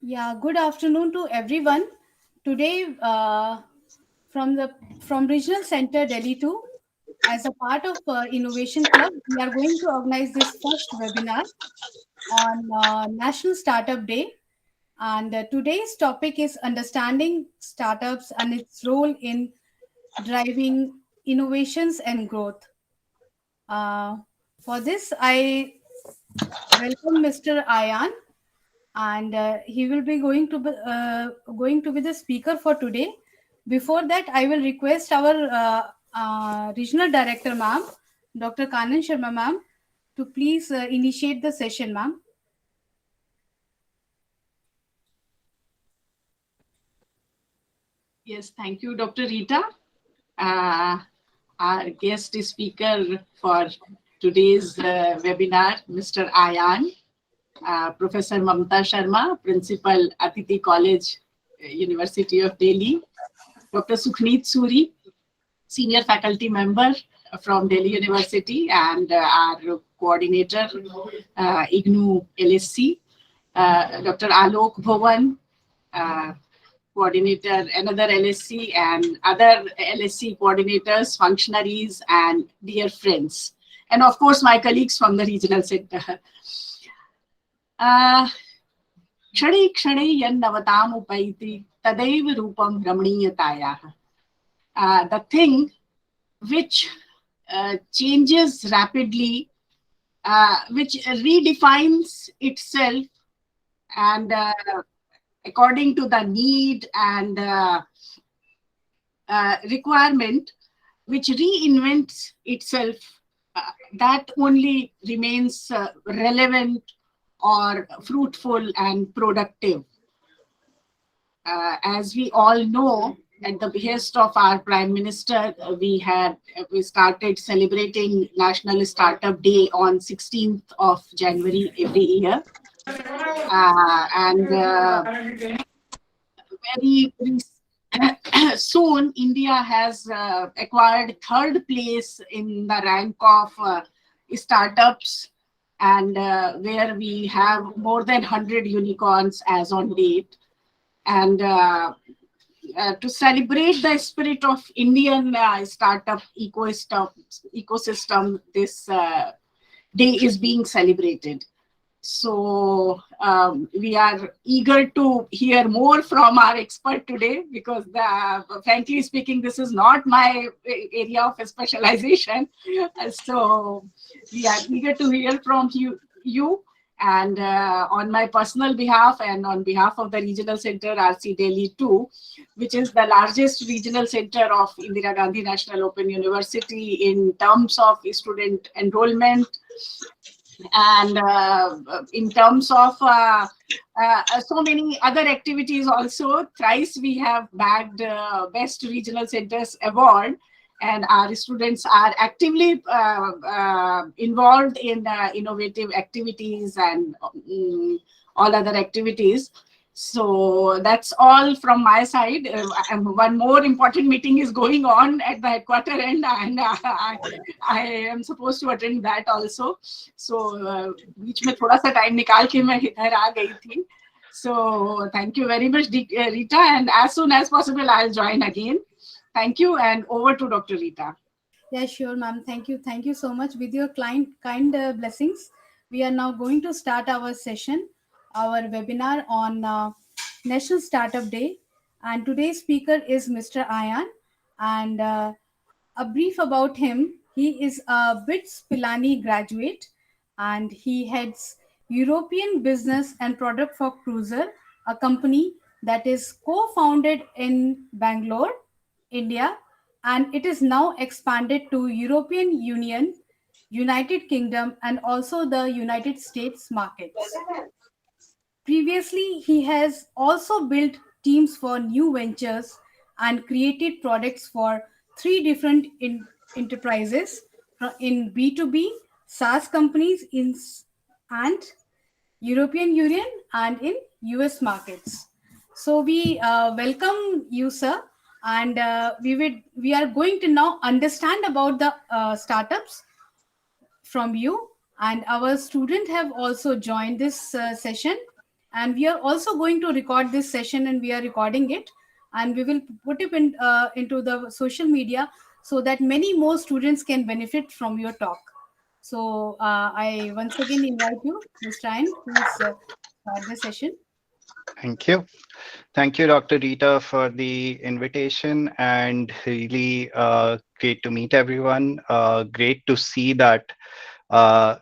Yeah, good afternoon to everyone. Today, from Regional Center Delhi 2, as a part of Innovation Club, we are going to organize this first webinar on National Startup Day. And today's topic is understanding startups and its role in driving innovations and growth. Uh, for this, I welcome Mr. Ayan, and he will be going to be the speaker for today. Before that, I will request our regional director, ma'am, Dr. Kanan Sharma, ma'am, to please initiate the session, ma'am. Yes, thank you, Dr. Rita. Uh, our guest speaker for today's webinar, Mr. Ayan, Professor Mamta Sharma, Principal, Atiti College, University of Delhi, Dr. Sukhneet Suri, Senior Faculty Member from Delhi University, and our coordinator, IGNU LSC, Dr. Alok Bhawan, uh, coordinator, another LSC, and other LSC coordinators, functionaries, and dear friends. And of course, my colleagues from the regional center. क्षणे क्षणे यन्नवतामुपैति तदैव रूपं रमणीयतायाः. The thing which changes rapidly, which redefines itself and according to the need and requirement, which reinvents itself, that only remains relevant or fruitful and productive. As we all know, at the behest of our Prime Minister, we started celebrating National Startup Day on 16th of January every year. And very soon, India has acquired third place in the rank of startups, and where we have more than 100 unicorns as on date. And to celebrate the spirit of Indian startup ecosystem, this day is being celebrated. So we are eager to hear more from our expert today, because frankly speaking, this is not my area of specialization. So we are eager to hear from you. And on my personal behalf and on behalf of the Regional Center RC Delhi 2, which is the largest regional center of Indira Gandhi National Open University in terms of student enrollment, and in terms of so many other activities also. Thrice we have bagged Best Regional Centers Award, and our students are actively involved in innovative activities and all other activities. So that's all from my side. One more important meeting is going on at the headquarter end, and I am supposed to attend that also. So बीच में थोड़ा सा time निकाल के मैं इधर आ गई थी. So thank you very much, Rita, and as soon as possible I'll join again. Thank you, and over to Dr. Rita. Yeah, sure, ma'am. Thank you. Thank you so much. With your kind blessings, we are now going to start our session, our webinar on National Startup Day. And today's speaker is Mr. Ayan. And a brief about him: he is a BITS Pilani graduate, and he heads European Business and Product for Cruiser, a company that is co-founded in Bangalore, India, and it is now expanded to European Union, United Kingdom, and also the United States markets. Previously, he has also built teams for new ventures and created products for three different enterprises in B2B, SaaS companies and European Union and in US markets. So we welcome you, sir, and we are going to now understand about the startups from you. And our student have also joined this session. And we are also going to record this session, and we are recording it, and we will put it into the social media so that many more students can benefit from your talk. So I once again invite you, Mr. Ryan, please start the session. Thank you. Thank you, Dr. Rita, for the invitation, and really great to meet everyone. Great to see that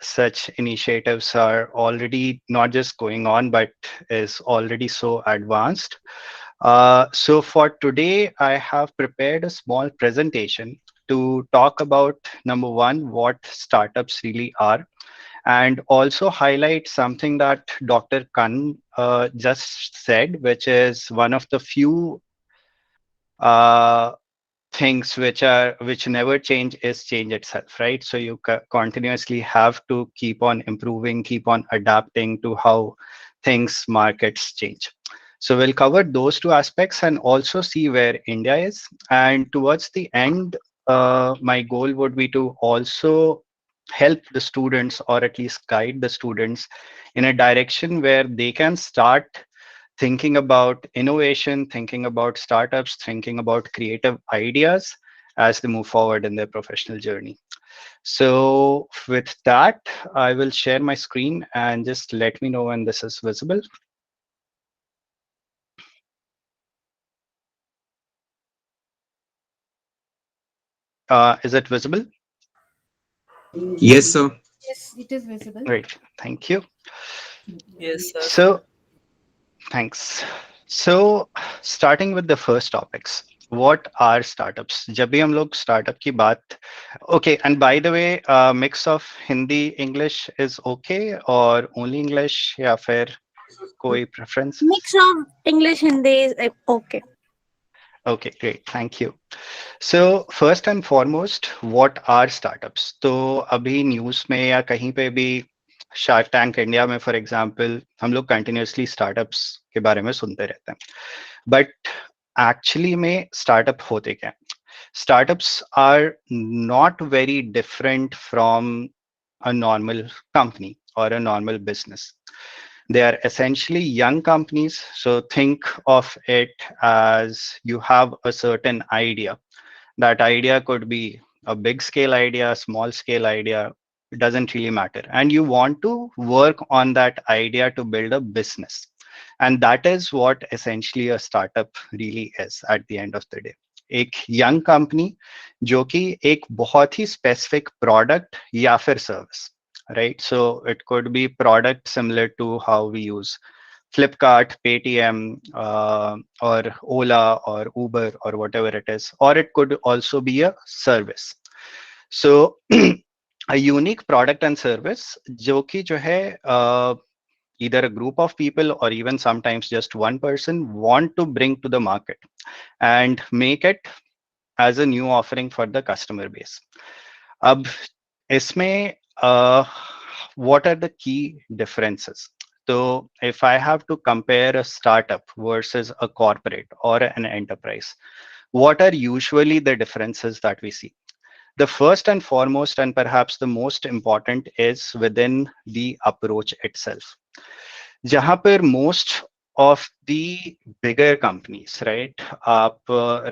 such initiatives are already not just going on, but is already so advanced. So for today, I have prepared a small presentation to talk about number one, what startups really are, and also highlight something that Dr. Khan just said, which is one of the few uh, things which never change is change itself, right? So you continuously have to keep on improving, keep on adapting to how things markets change. So we'll cover those two aspects and also see where India is. And towards the end, my goal would be to also help the students, or at least guide the students in a direction where they can start thinking about innovation, thinking about startups, thinking about creative ideas as they move forward in their professional journey. So with that, I will share my screen and just let me know when this is visible. Is it visible? Yes, sir. Yes, it is visible. Great, thank you. Yes, sir. So thanks. So starting with the first topics, what are startups? जब भी हम लोग startup की बात, okay, and by the way, mix of Hindi English is okay or only English या फिर कोई preferences? Mix of English Hindi is okay. Okay, great. Thank you. So first and foremost, what are startups? तो अभी news में या कहीं पे भी शार्क टैंक इंडिया में फॉर एग्जांपल हम लोग कंटिन्यूअसली स्टार्टअप्स के बारे में सुनते रहते हैं, बट एक्चुअली में स्टार्टअप होते क्या? Startups are not very different from a normal company or a normal business. They are essentially young companies. So think of it as you have a certain idea. That idea could be a big scale idea, small scale idea. It doesn't really matter. And you want to work on that idea to build a business. And that is what essentially a startup really is at the end of the day. एक young company जो कि एक बहुत ही specific product या फिर service, right? So it could be product similar to how we use Flipkart, Paytm, or Ola, or Uber, or whatever it is, or it could also be a service. So a unique product and service, जो कि जो है either a group of people or even sometimes just one person want to bring to the market and make it as a new offering for the customer base. अब इसमें what are the key differences? So if I have to compare a startup versus a corporate or an enterprise, what are usually the differences that we see? The first and foremost, and perhaps the most important, is within the approach itself. जहां पर most of the bigger companies, right? आप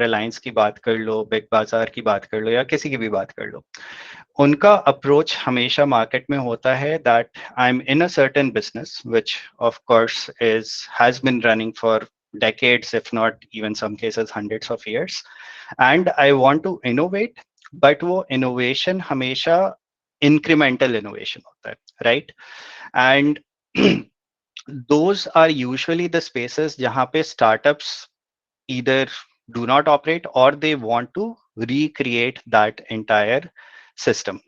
रिलायंस की बात कर लो, big बाजार की बात कर लो, या किसी की भी बात कर लो, उनका अप्रोच हमेशा मार्केट में होता है that I'm in a certain business, which of course has been running for decades, if not even some cases hundreds of years, and I want to innovate, but वो innovation हमेशा incremental innovation होता है, right? And those are usually the spaces jahan pe startups either do not operate or they want to recreate that entire system.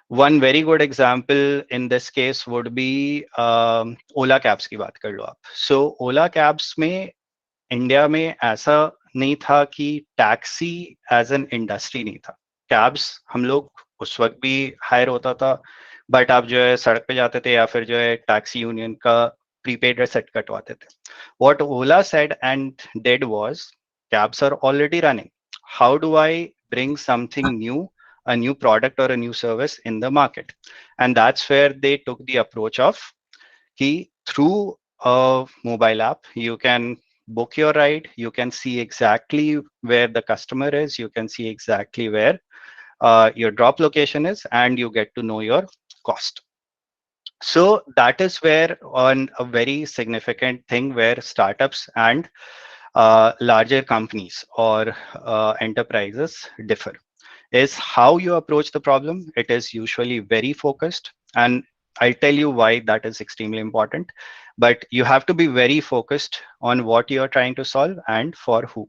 One very good example in this case would be Ola Cabs की बात कर लो आप. So Ola Cabs में India में ऐसा नहीं था कि टैक्सी एज एन इंडस्ट्री नहीं था. कैब्स हम लोग उस वक्त भी हायर होता था, बट आप जो है सड़क पे जाते थे या फिर जो है टैक्सी यूनियन का प्रीपेड सेट कटवाते थे. What Ola said and did was cabs are already running. How do I bring something new, a new product or a new service in the market? And that's where they took the approach of कि through a mobile app. You can book your ride. You can see exactly where the customer is. You can see exactly where your drop location is, and you get to know your cost. So that is where on a very significant thing where startups and larger companies or enterprises differ is how you approach the problem. It is usually very focused, and I'll tell you why that is extremely important. But you have to be very focused on what you are trying to solve and for who.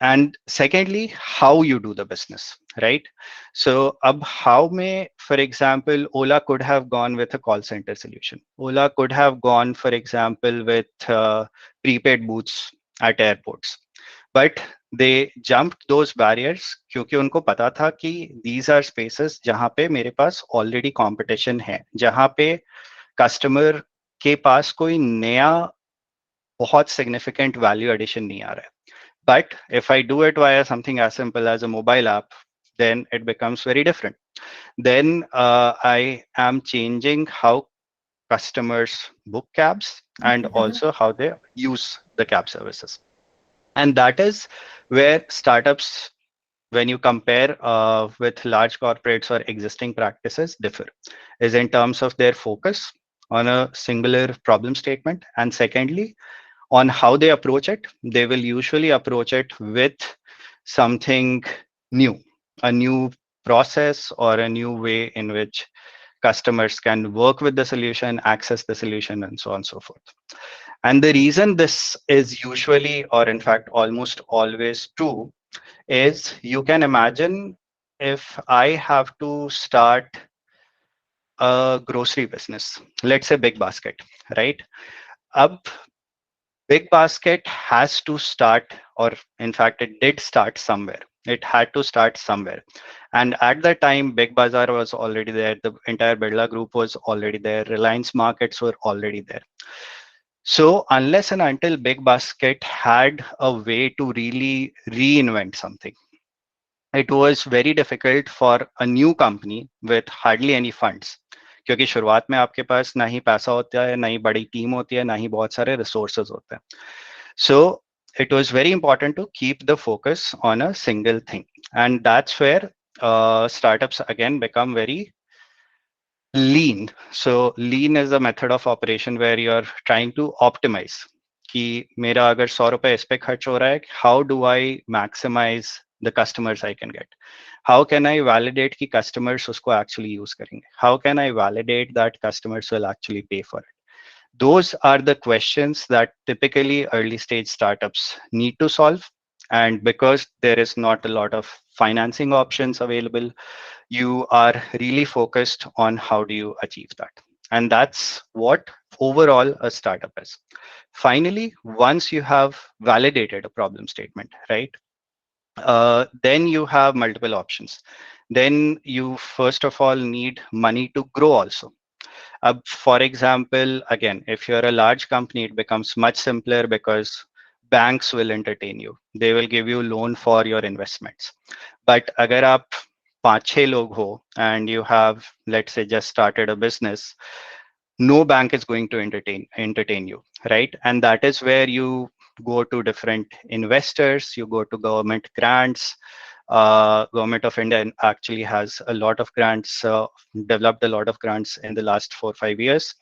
And secondly, how you do the business, right? So how may, for example, Ola could have gone with a call center solution. Ola could have gone, for example, with prepaid booths at airports, but they jumped those barriers क्योंकि उनको पता था कि these are spaces जहाँ पे मेरे पास already competition है, जहाँ पे customer के पास कोई नया बहुत significant value addition नहीं आ रहा है. But if I do it via something as simple as a mobile app, then it becomes very different. Then I am changing how customers book cabs and also how they use the cab services. And that is where startups, when you compare with large corporates or existing practices, differ, is in terms of their focus on a singular problem statement. And secondly, on how they approach it. They will usually approach it with something new, a new process or a new way in which customers can work with the solution, access the solution, and so on and so forth. And the reason this is usually, or in fact, almost always true, is you can imagine if I have to start a grocery business, let's say Big Basket, right? Up Big Basket has to start, or in fact, it did start somewhere. It had to start somewhere. And at the time, Big Bazaar was already there. The entire Birla Group was already there. Reliance Markets were already there. So unless and until Big Basket had a way to really reinvent something, it was very difficult for a new company with hardly any funds. क्योंकि शुरुआत में आपके पास ना ही पैसा होता है, ना ही बड़ी टीम होती है, ना ही बहुत सारे रिसोर्सेज होते हैं. So it was very important to keep the focus on a single thing. And that's where startups again become very lean. So lean is a method of operation where you're trying to optimize. कि मेरा अगर 100 रुपए इस पे खर्च हो रहा है, how do I maximize the customers I can get? How can I validate कि customers उसको actually use करेंगे? How can I validate that customers will actually pay for it? Those are the questions that typically early stage startups need to solve. And because there is not a lot of financing options available, you are really focused on how do you achieve that. And that's what overall a startup is. Finally, once you have validated a problem statement, right? Then you have multiple options. Then you first of all need money to grow also. For example, again, if you're a large company, it becomes much simpler because banks will entertain you. They will give you loan for your investments. But agar aap 5-6 log ho and you have, let's say, just started a business, no bank is going to entertain you, right? And that is where you go to different investors, you go to government grants. Government of India actually has a lot of grants, developed a lot of grants in the last 4-5 years,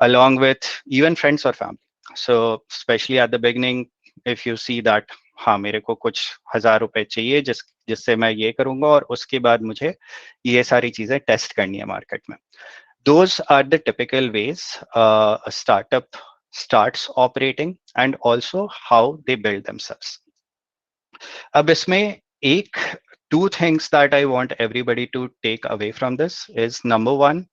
along with even friends or family. So especially at the beginning, if you see that हाँ मेरे को कुछ 1000 रुपए चाहिए जिससे मैं ये करूंगा और उसके बाद मुझे ये सारी चीजें टेस्ट करनी है मार्केट में. Those are the typical ways a startup starts operating and also how they build themselves. अब इसमें two things that I want everybody to take away from this is number one,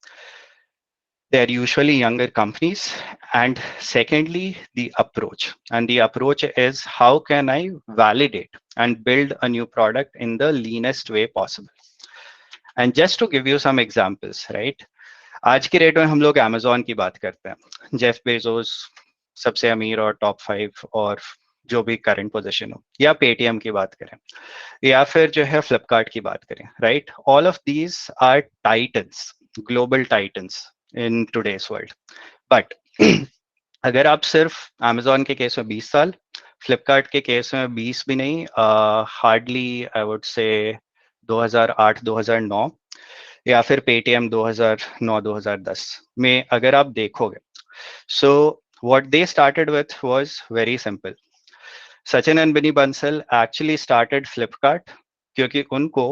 they're usually younger companies, and secondly, the approach. And the approach is how can I validate and build a new product in the leanest way possible. And just to give you some examples, right? आज की rate में हम लोग Amazon की बात करते हैं. Jeff Bezos सबसे अमीर और टॉप 5 और जो भी करंट पोजीशन हो, या पेटीएम की बात करें, या फिर जो है फ्लिपकार्ट की बात करें, right? All of these are titans, global titans in today's world. But अगर आप सिर्फ Amazon के केस में 20 साल, फ्लिपकार्ट के केस में 20 भी नहीं, हार्डली आई वुड से 2008-2009, या फिर पेटीएम 2009-2010 में अगर आप देखोगे. So what they started with was very simple. Sachin and Binny Bansal actually started Flipkart क्योंकि उनको,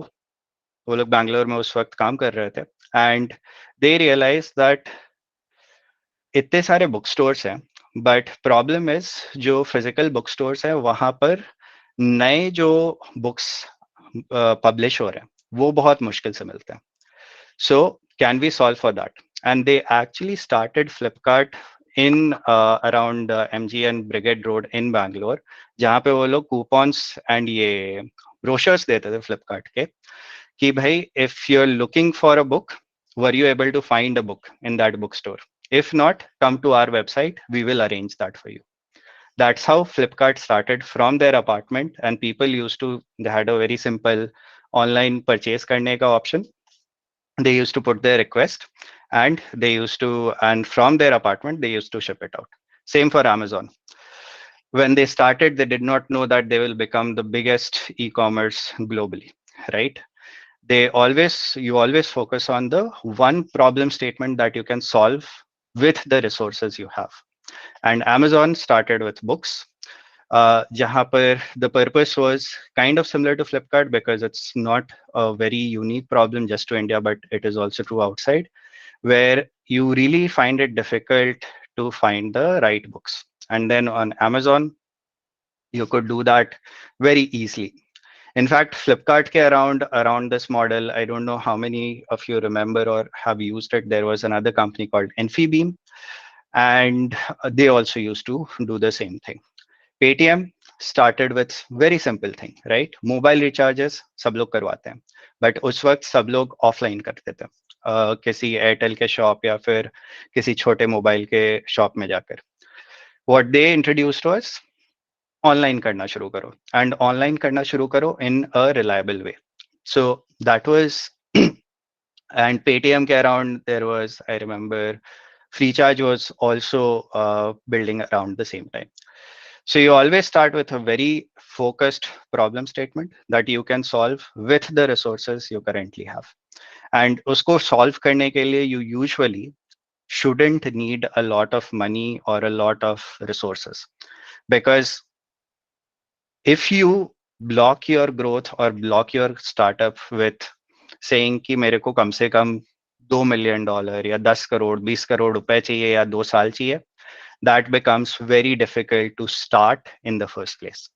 वो लोग बैंगलोर में उस वक्त काम कर रहे थे, एंड दे रियलाइज दैट इतने सारे बुक स्टोर्स हैं, बट प्रॉब्लम इज जो फिजिकल बुक स्टोर्स हैं वहां पर नए जो बुक्स पब्लिश हो रहे हैं वो बहुत मुश्किल से मिलते हैं. So can we solve for that? And they actually started Flipkart in around MGN Brigade Road in Bangalore, जहाँ पे वो लोग coupons and ये brochures देते थे Flipkart के कि भाई if you're looking for a book, were you able to find a book in that bookstore? If not, come to our website, we will arrange that for you. That's how Flipkart started from their apartment, and people used to, they had a very simple online purchase करने का option. They used to put their request and and from their apartment, they used to ship it out. Same for Amazon. When they started, they did not know that they will become the biggest e-commerce globally, right? You always focus on the one problem statement that you can solve with the resources you have. And Amazon started with books. Jahan par the purpose was kind of similar to Flipkart because it's not a very unique problem just to India, but it is also true outside, where you really find it difficult to find the right books. And then on Amazon, you could do that very easily. In fact, Flipkart ke around this model, I don't know how many of you remember or have used it. There was another company called Infibeam, and they also used to do the same thing. Paytm started with very simple thing, right? Mobile recharges सब लोग करवाते हैं, but उस वक्त सब लोग offline करते थे, किसी एयरटेल के शॉप या फिर किसी छोटे मोबाइल के शॉप में जाकर. What they introduced was online करना शुरू करो, एंड ऑनलाइन करना शुरू करो in a reliable way. So that was, and Paytm के around there was, I remember, Freecharge was also building around the same time. So you always start with a very focused problem statement that you can solve with the resources you currently have. And usko solve karne ke liye you usually shouldn't need a lot of money or a lot of resources, because if you block your growth or block your startup with saying कि मेरे को कम से कम $2 million या 10 करोड़ 20 करोड़ रुपए चाहिए या 2 साल चाहिए, that becomes very difficult to start in the first place.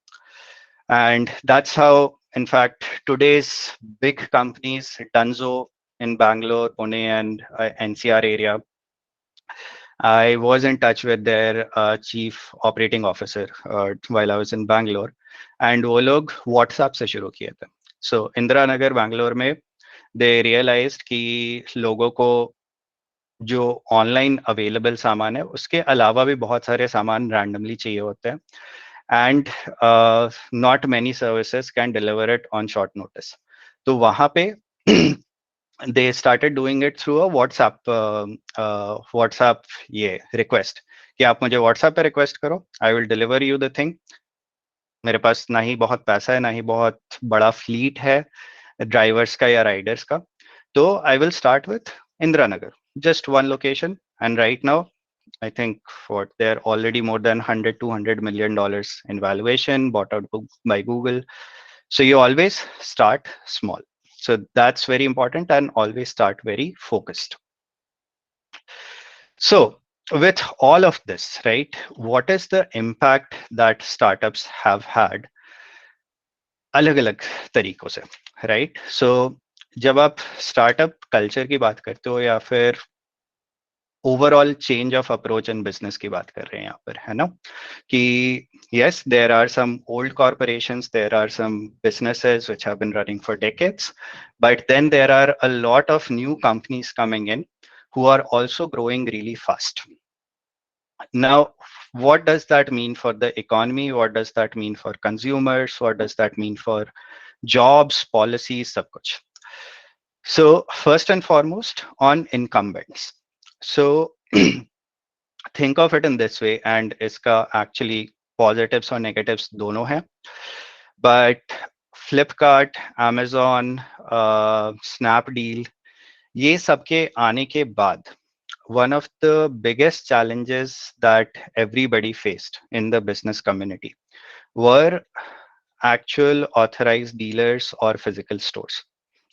And that's how, in fact, today's big companies, Dunzo in Bangalore, Pune, and NCR area, I was in touch with their chief operating officer while I was in Bangalore, and वो लोग WhatsApp से शुरू किए थे. So Indira Nagar Bangalore में they realized कि लोगों को जो ऑनलाइन अवेलेबल सामान है उसके अलावा भी बहुत सारे सामान रैंडमली चाहिए होते हैं, and not many services can deliver it on short notice. तो वहां पे they started doing it through a WhatsApp ये request कि आप मुझे WhatsApp पे request करो, I will deliver you the thing. मेरे पास ना ही बहुत पैसा है, ना ही बहुत बड़ा fleet है ड्राइवर्स का या राइडर्स का, तो I will start with Indira Nagar, just one location. And right now, I think they're already more than $100-200 million in valuation, bought out by Google. So you always start small. So that's very important, and always start very focused. So with all of this, right, what is the impact that startups have had अलग-अलग तरीकों से, right? So जब आप startup culture की बात करते हो या फिर overall change of approach in business की बात कर रहे हैं यहाँ पर, है ना, कि yes, there are some old corporations, there are some businesses which have been running for decades, but then there are a lot of new companies coming in who are also growing really fast. Now, what does that mean for the economy? What does that mean for consumers? What does that mean for jobs, policies, sab kuch? So first and foremost, on incumbents. So think of it in this way, and iska actually positives और negatives दोनों हैं. But Flipkart, Amazon, Snapdeal, ये सबके आने के बाद one of the biggest challenges that everybody faced in the business community were actual authorized dealers or physical stores,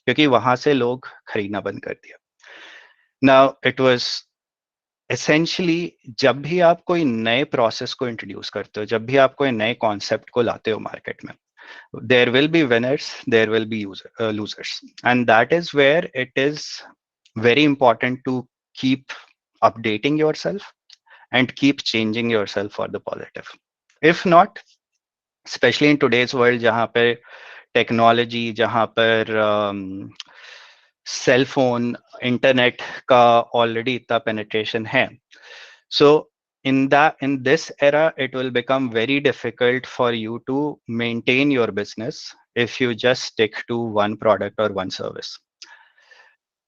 क्योंकि वहां से लोग खरीदना बंद कर दिया. Now it was essentially जब भी आप कोई नए प्रोसेस को इंट्रोड्यूस करते हो, जब भी आप कोई नए कॉन्सेप्ट को लाते हो मार्केट में, there will be winners, there will be losers, and that is where it is very important to keep updating yourself and keep changing yourself for the positive. If not, especially in today's world जहाँ पे technology, जहाँ पर cell phone, internet का already इतना penetration है, so in this era it will become very difficult for you to maintain your business if you just stick to one product or one service.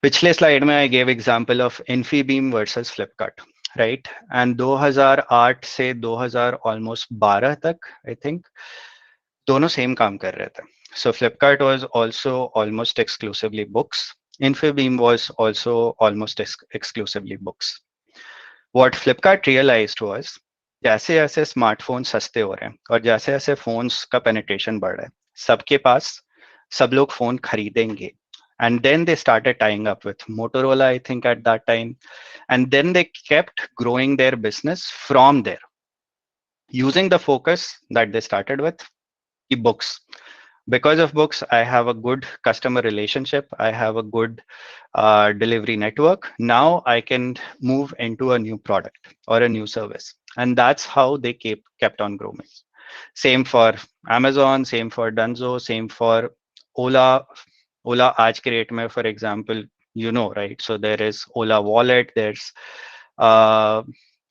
पिछले slide में I gave example of Infibeam versus Flipkart, right? And 2008 से 2000 almost 12 तक I think दोनों same काम कर रहे थे. So Flipkart was also almost exclusively books. Infibeam was also almost exclusively books. What Flipkart realized was जैसे जैसे स्मार्टफोन सस्ते हो रहे हैं और जैसे जैसे फोन्स का पेनिट्रेशन बढ़ रहा है, सबके पास सब लोग फोन खरीदेंगे. And then they started tying up with Motorola, I think, at that time. And then they kept growing their business from there, using the focus that they started with, books. Because of books, I have a good customer relationship. I have a good delivery network. Now I can move into a new product or a new service. And that's how they kept on growing. Same for Amazon, same for Dunzo, same for Ola. Ola aaj ke rate mein, for example, you know, right? So there is Ola Wallet, there's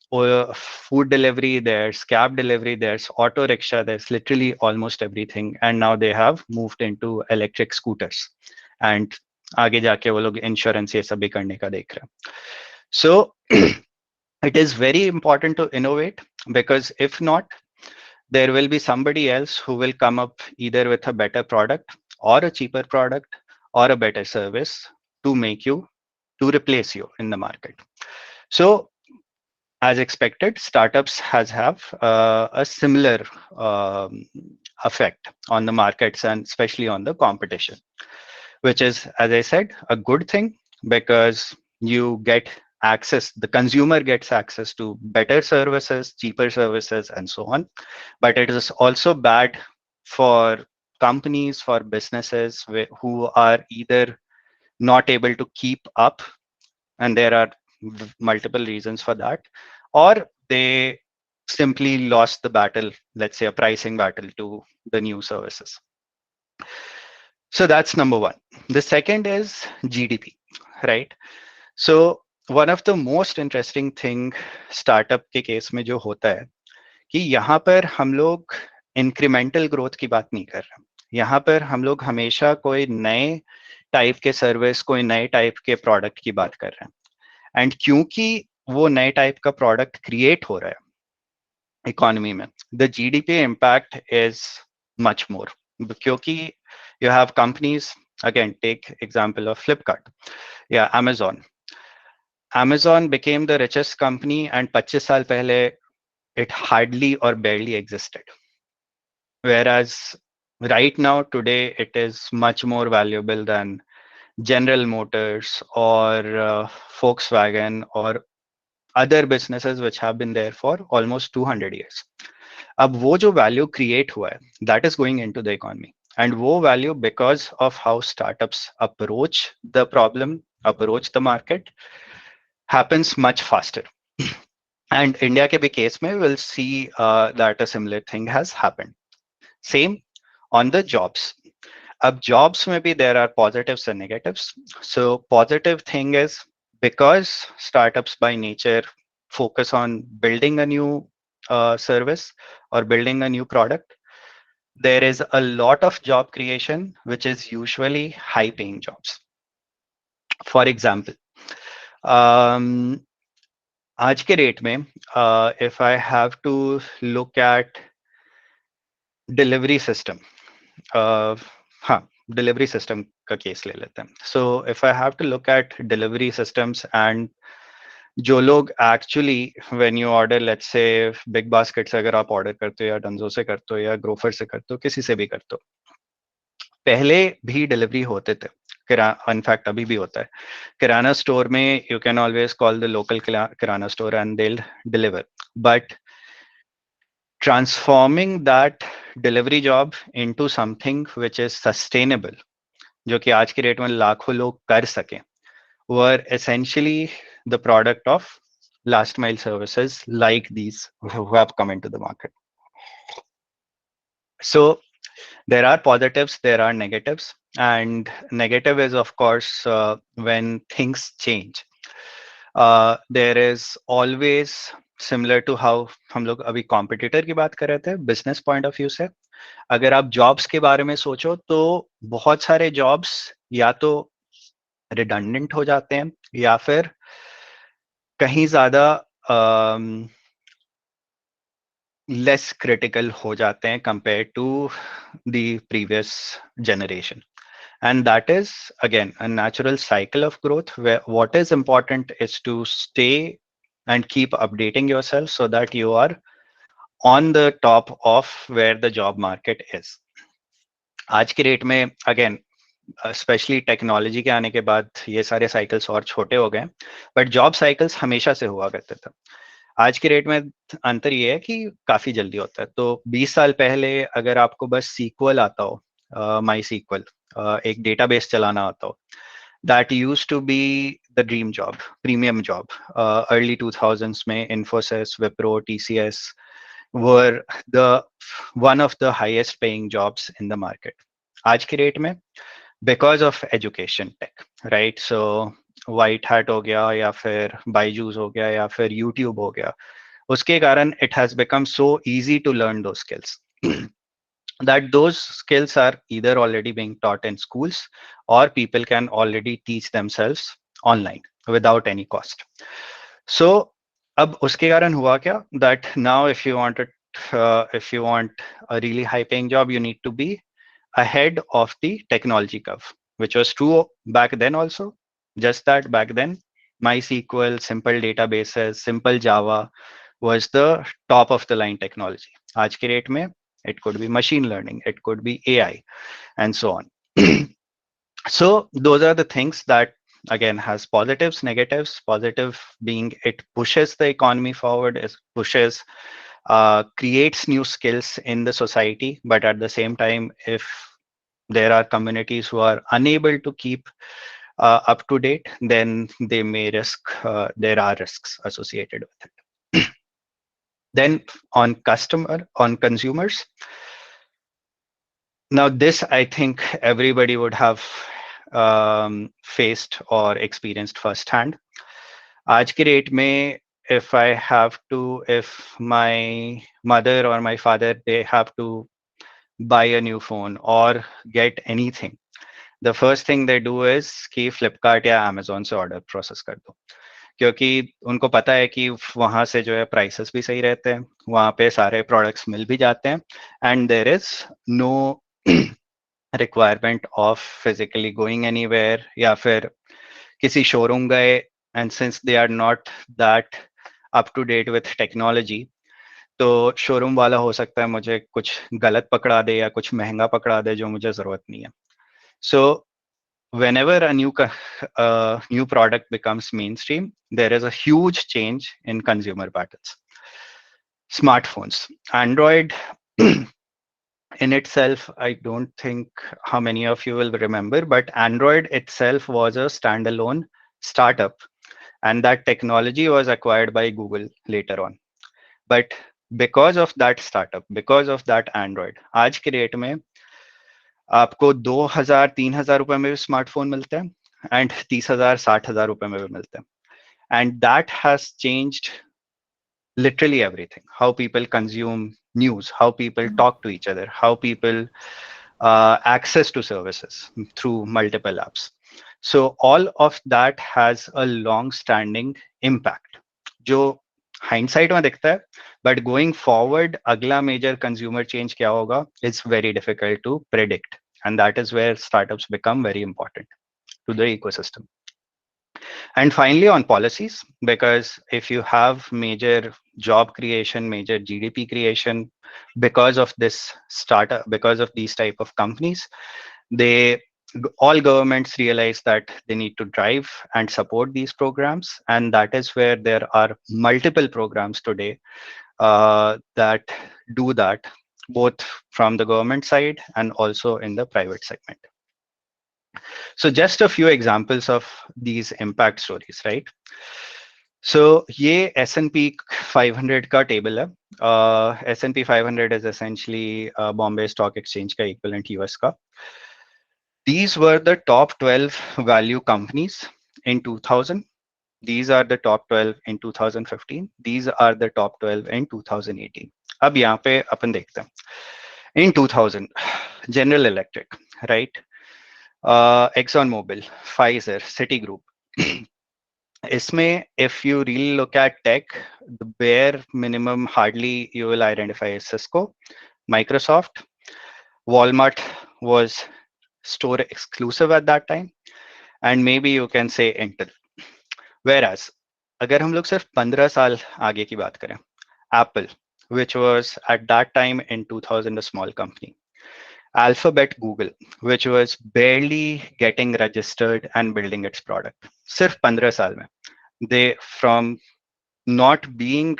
food delivery, there's cab delivery, there's auto rickshaw, there's literally almost everything. And now they have moved into electric scooters. And आगे जाके वो लोग insurance ये सब भी करने का देख रहे हैं. So it is very important to innovate, because if not, there will be somebody else who will come up either with a better product or a cheaper product or a better service to replace you in the market. So as expected, startups have a similar effect on the markets and especially on the competition, which is, as I said, a good thing, because you get access, the consumer gets access to better services, cheaper services, and so on. But it is also bad for companies, for businesses who are either not able to keep up, and there are multiple reasons for that, or they simply lost the battle, let's say a pricing battle to the new services. So that's number one. The second is GDP, right? So one of the most interesting thing startup के case में जो होता है कि यहाँ पर हम लोग incremental growth की बात नहीं कर रहे. यहाँ पर हम लोग हमेशा कोई नए टाइप के सर्विस, कोई नए टाइप के प्रोडक्ट की बात कर रहे हैं. एंड क्योंकि वो नए टाइप का प्रोडक्ट क्रिएट हो रहा है इकोनॉमी में, the GDP impact is much more, क्योंकि you have companies, again, take example of Flipkart, Amazon became the richest company, and 25 साल पहले it hardly or barely existed, whereas right now today it is much more valuable than General Motors or Volkswagen or other businesses which have been there for almost 200 years. अब वो जो value create हुआ है, that is going into the economy. And वो value, because of how startups approach the problem, approach the market, happens much faster. And India के भी case में we'll see that a similar thing has happened. Same on the jobs. Ab jobs maybe there are positives and negatives. So positive thing is, because startups by nature focus on building a new service or building a new product, there is a lot of job creation, which is usually high paying jobs. For example, आज के rate में if I have to look at delivery system, हाँ, delivery system का case ले लेते हैं. So if I have to look at delivery systems and जो लोग actually when you order, let's say big basket से अगर आप ऑर्डर करते हो या डंजो से करते हो या ग्रोफर से करते हो, किसी से भी करते हो, पहले भी डिलीवरी होते थे. इनफैक्ट अभी भी होता है. किराना स्टोर में you can always call the local kirana store and they will deliver. But transforming that delivery job into something which is sustainable, जो कि आज के रेट में लाखों लोग कर सकें, were essentially the product of last mile services like these who have come into the market. So there are positives, there are negatives, and negative is of course when things change. There is always, similar to how हम लोग अभी competitor की बात कर रहे थे business point of view से, अगर आप jobs के बारे में सोचो तो बहुत सारे jobs या तो redundant हो जाते हैं या फिर कहीं ज्यादा लेस क्रिटिकल हो जाते हैं compare to the previous generation. And that is again a natural cycle of growth, where what is important is to stay and keep updating yourself so that you are on the top of where the job market is. आज के rate में again specially technology के आने के बाद ये सारे cycles और छोटे हो गए, बट जॉब साइकिल्स हमेशा से हुआ करते थे. आज के रेट में अंतर ये है कि काफी जल्दी होता है. तो 20 साल पहले अगर आपको बस सीक्वल आता हो, माई सीक्वल, एक डेटाबेस चलाना आता हो, that used to be the dream job, premium job. Early 2000s में Infosys, Wipro, TCS were the one of the highest paying jobs in the market. आज के रेट में because of education tech, right? So white hat हो गया या फिर बायजूस हो गया या फिर YouTube हो गया, उसके कारण it has become so easy to learn those skills that those skills are either already being taught in schools or people can already teach themselves online without any cost. So अब उसके कारण हुआ क्या, that now if you want a really high paying job, you need to be ahead of the technology curve, which was true back then also. Just that back then, MySQL, simple databases, simple Java was the top of the line technology. आज के rate में, it could be machine learning, it could be AI, and so on. So those are the things that again has positives, negatives. Positive being it pushes the economy forward, it pushes, creates new skills in the society, but at the same time, if there are communities who are unable to keep up to date, then they may risk, there are risks associated with it. Then on consumers, now this I think everybody would have faced or experienced firsthand. आज के rate में, if my mother or my father, they have to buy a new phone or get anything, the first thing they do is कि Flipkart या Amazon से order process कर दो, क्योंकि उनको पता है कि वहां से जो है prices भी सही रहते हैं, वहां पे सारे products मिल भी जाते हैं, and there is no requirement of physically going anywhere या फिर किसी showroom गए, and since they are not that up to date with technology, तो शोरूम वाला हो सकता है मुझे कुछ गलत पकड़ा दे या कुछ महंगा पकड़ा दे जो मुझे जरूरत नहीं है. So whenever a new product becomes mainstream, there is a huge change in consumer patterns. Smartphones, Android in itself, I don't think how many of you will remember, but Android itself was a standalone startup, and that technology was acquired by Google later on. But because of that startup, because of that Android, आज के rate में आपको 2000-3000 रुपए में भी smartphone मिलते हैं and 30,000-60,000 रुपए में भी मिलते हैं. And that has changed literally everything: how people consume news, how people talk to each other, how people access to services through multiple apps. So all of that has a long standing impact. जो hindsight में दिखता है, but going forward अगला major consumer change क्या होगा is very difficult to predict, and that is where startups become very important to the ecosystem. And finally, on policies, because if you have major job creation, major GDP creation because of this startup, because of these type of companies, they all governments realize that they need to drive and support these programs, and that is where there are multiple programs today that do that, both from the government side and also in the private segment. So just a few examples of these impact stories, right? So ये S&P 500 का table है. S&P 500 is essentially Bombay Stock Exchange का equivalent US का. These were the top 12 value companies in 2000. These are the top 12 in 2015. These are the top 12 in 2018. अब यहाँ पे अपन देखते हैं. In 2000, General Electric, right? ExxonMobil, Pfizer, Citigroup. इसमें if you really look at tech, the bare minimum hardly you will identify is Cisco, Microsoft, Walmart was store exclusive at that time, and maybe you can say Intel. Whereas अगर हम लोग सिर्फ 15 साल आगे की बात करें, Apple, which was at that time in 2000 a small company, Alphabet, Google, which was barely getting registered and building its product. सिर्फ 15 साल में, they from not being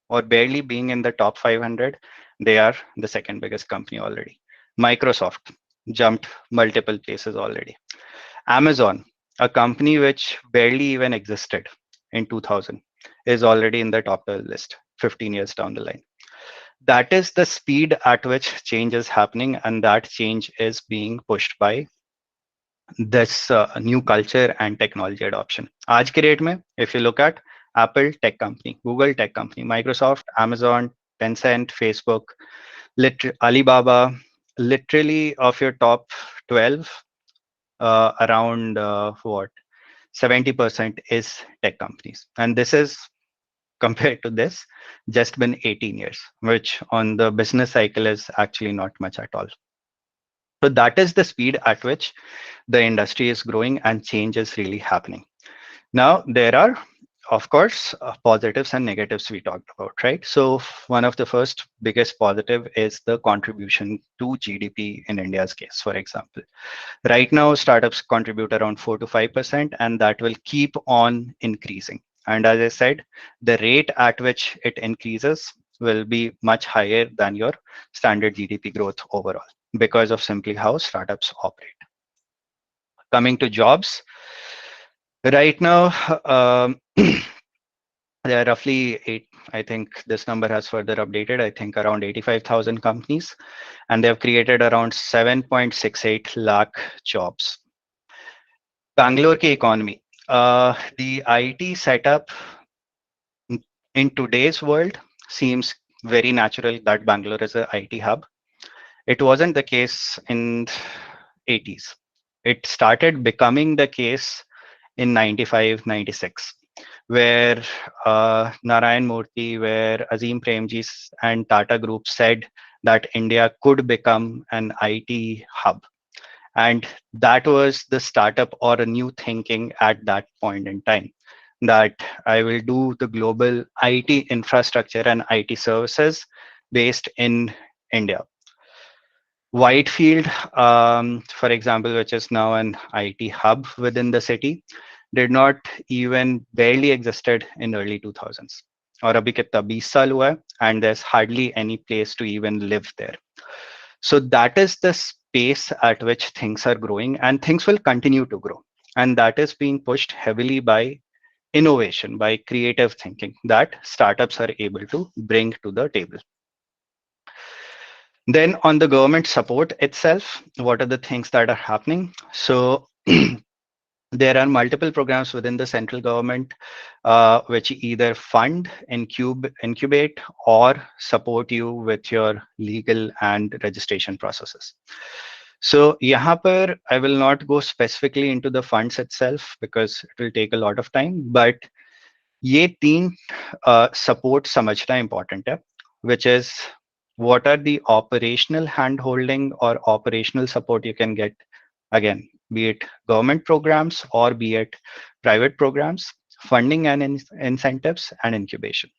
or barely being in the top 500, they are the second biggest company already. Microsoft jumped multiple places already. Amazon, a company which barely even existed in 2000, is already in the top 12 list 15 years down the line. That is the speed at which change is happening, and that change is being pushed by this new culture and technology adoption. आज के rate में, if you look at Apple tech company, Google tech company, Microsoft, Amazon, Tencent, Facebook, Alibaba, literally of your top 12, around what 70% is tech companies, and this is compared to this just been 18 years, which on the business cycle is actually not much at all. So that is the speed at which the industry is growing and change is really happening. Now there are, of course, positives and negatives we talked about, right? So one of the first biggest positive is the contribution to GDP in India's case, for example. Right now, startups contribute around 4 to 5%, and that will keep on increasing. And as I said, the rate at which it increases will be much higher than your standard GDP growth overall because of simply how startups operate. Coming to jobs, right now, there are roughly I think this number has further updated, I think around 85,000 companies, and they have created around 7.68 lakh jobs. Bangalore ki economy, the IT setup in today's world seems very natural that Bangalore is an IT hub. It wasn't the case in 80s. It started becoming the case in 95, 96, where Narayan Murthy, where Azim Premji and Tata Group said that India could become an IT hub. And that was the startup or a new thinking at that point in time, that I will do the global IT infrastructure and IT services based in India. Whitefield, for example, which is now an IT hub within the city, did not even barely existed in early 2000s. और अभी कितना 20 साल हुआ है, and there's hardly any place to even live there. So that is the space at which things are growing, and things will continue to grow. And that is being pushed heavily by innovation, by creative thinking that startups are able to bring to the table. Then on the government support itself, what are the things that are happening? So there are multiple programs within the central government which either fund, incubate, or support you with your legal and registration processes. So यहाँ पर I will not go specifically into the funds itself because it will take a lot of time, but ये तीन support समझना important है, which is what are the operational hand holding or operational support you can get, again, be it government programs or be it private programs, funding and incentives and incubation.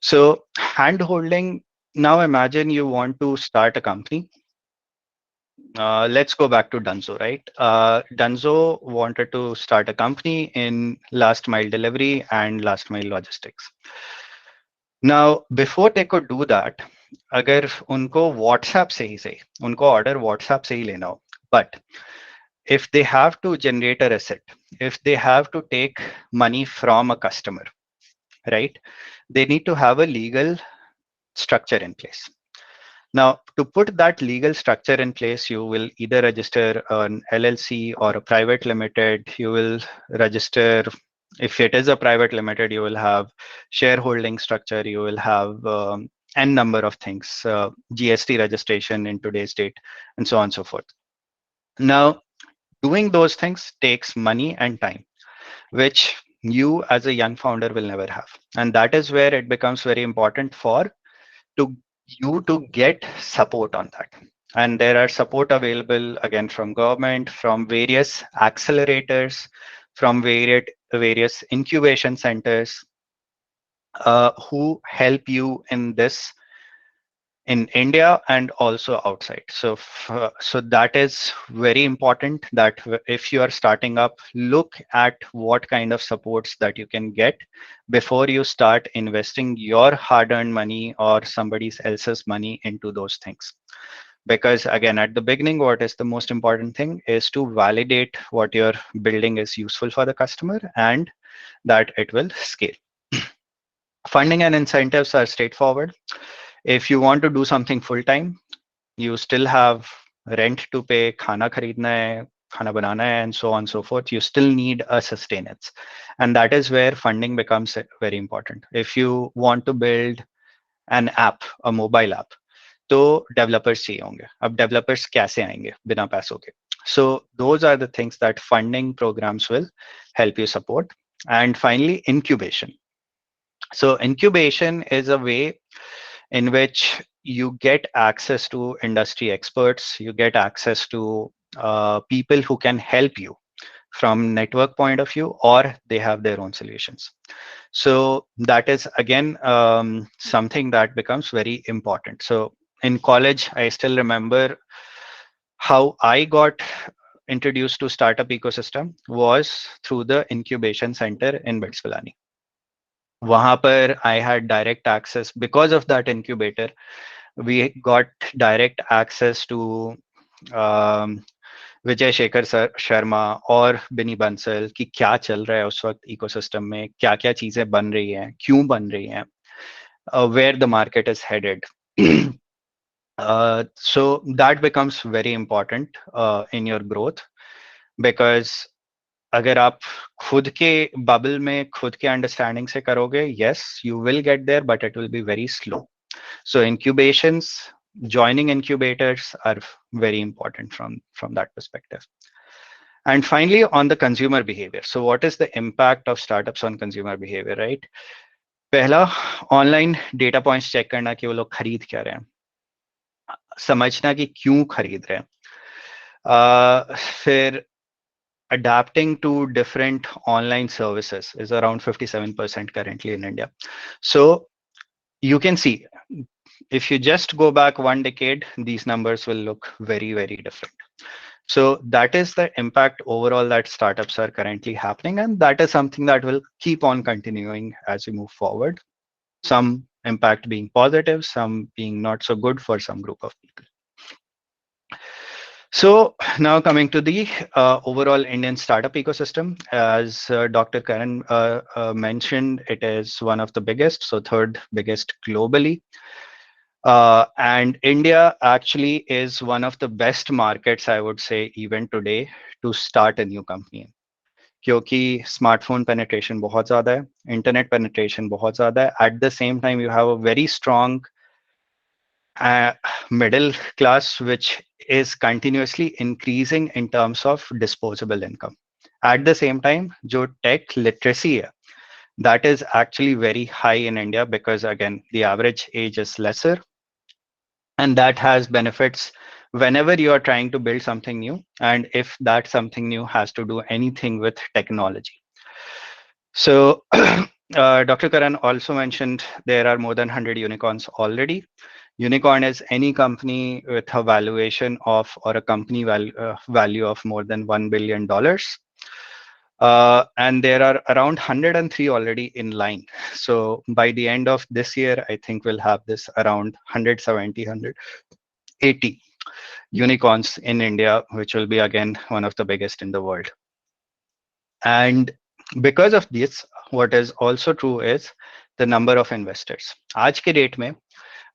So hand holding, now imagine you want to start a company. Let's go back to Dunzo, right? Dunzo wanted to start a company in last mile delivery and last mile logistics. Now, before they could do that, अगर उनको WhatsApp से ही सही, उनको order WhatsApp से ही लेना हो, but if they have to generate a receipt, if they have to take money from a customer, right? They need to have a legal structure in place. Now, to put that legal structure in place, you will either register an LLC or a private limited. You will register, if it is a private limited, you will have shareholding structure. You will have n number of things, GST registration in today's date, and so on and so forth. Now, doing those things takes money and time, which you as a young founder will never have. And that is where it becomes very important for you to get support on that. And there are support available again from government, from various accelerators, from various incubation centers who help you in this in India and also outside. So, so that is very important that if you are starting up, look at what kind of supports that you can get before you start investing your hard-earned money or somebody else's money into those things. Because again, at the beginning, what is the most important thing is to validate what you're building is useful for the customer and that it will scale. Funding and incentives are straightforward. If you want to do something full time, you still have rent to pay, khana kharidna hai, khana banana hai, and so on and so forth. You still need a sustenance. And that is where funding becomes very important. If you want to build an app, a mobile app, तो developers चाहिए होंगे. अब developers कैसे आएंगे बिना पैसों के? So those are the things that funding programs will help you support. And finally, incubation. So incubation is a way in which you get access to industry experts, you get access to people who can help you from network point of view, or they have their own solutions. So that is again something that becomes very important. So in college, I still remember how I got introduced to startup ecosystem was through the incubation center in BITS Pilani. वहां पर I had direct access because of that incubator. We got direct access to Vijay Shekhar Sharma और बिनी बंसल कि क्या चल रहा है उस वक्त इकोसिस्टम में, क्या क्या चीजें बन रही हैं, क्यों बन रही हैं, where the market is headed. So that becomes very important in your growth, because अगर आप खुद के बबल में खुद के अंडरस्टैंडिंग से करोगे, yes, you will get there, but it will be very slow. So incubations, joining incubators are very important from that perspective. And finally, on the consumer behavior. So what is the impact of startups on consumer behavior, right? पहला, online data points check करना कि वो लोग खरीद क्या रहे हैं, समझना कि क्यों खरीद रहे हैं. फिर adapting to different online services is around 57% currently in India. So you can see, if you just go back one decade, these numbers will look very, very different. So that is the impact overall that startups are currently happening, and that is something that will keep on continuing as we move forward. Some impact being positive, some being not so good for some group of people. So now coming to the overall Indian startup ecosystem, as Dr. Karan mentioned, it is one of the biggest, so third biggest globally. And India actually is one of the best markets, I would say, even today, to start a new company. क्योंकि smartphone penetration बहुत ज़्यादा है, internet penetration बहुत ज़्यादा है. At the same time, you have a very strong middle class, which is continuously increasing in terms of disposable income. At the same time, जो tech literacy है, That is actually very high in India because, again, the average age is lesser, and that has benefits whenever you are trying to build something new, and if that something new has to do anything with technology. So Dr. Karan also mentioned there are more than 100 unicorns already. Unicorn is any company with a valuation of, or a company value of more than $1 billion. And there are around 103 already in line. So by the end of this year, I think we'll have this around 170, 180 unicorns in India, which will be again one of the biggest in the world. And because of this, what is also true is the number of investors. आज के date में,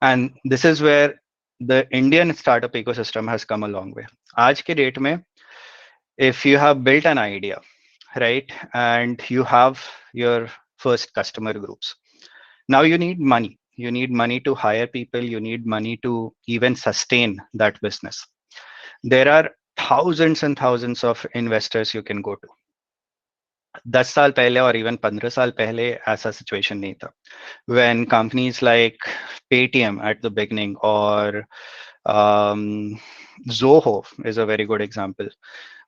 and this is where the Indian startup ecosystem has come a long way. आज के date में, if you have built an idea, right, and you have your first customer groups, now you need money. You need money to hire people. You need money to even sustain that business. There are thousands and thousands of investors you can go to. 10 साल पहले or even 15 साल पहले ऐसा situation नहीं था. When companies like Paytm at the beginning, or Zoho is a very good example,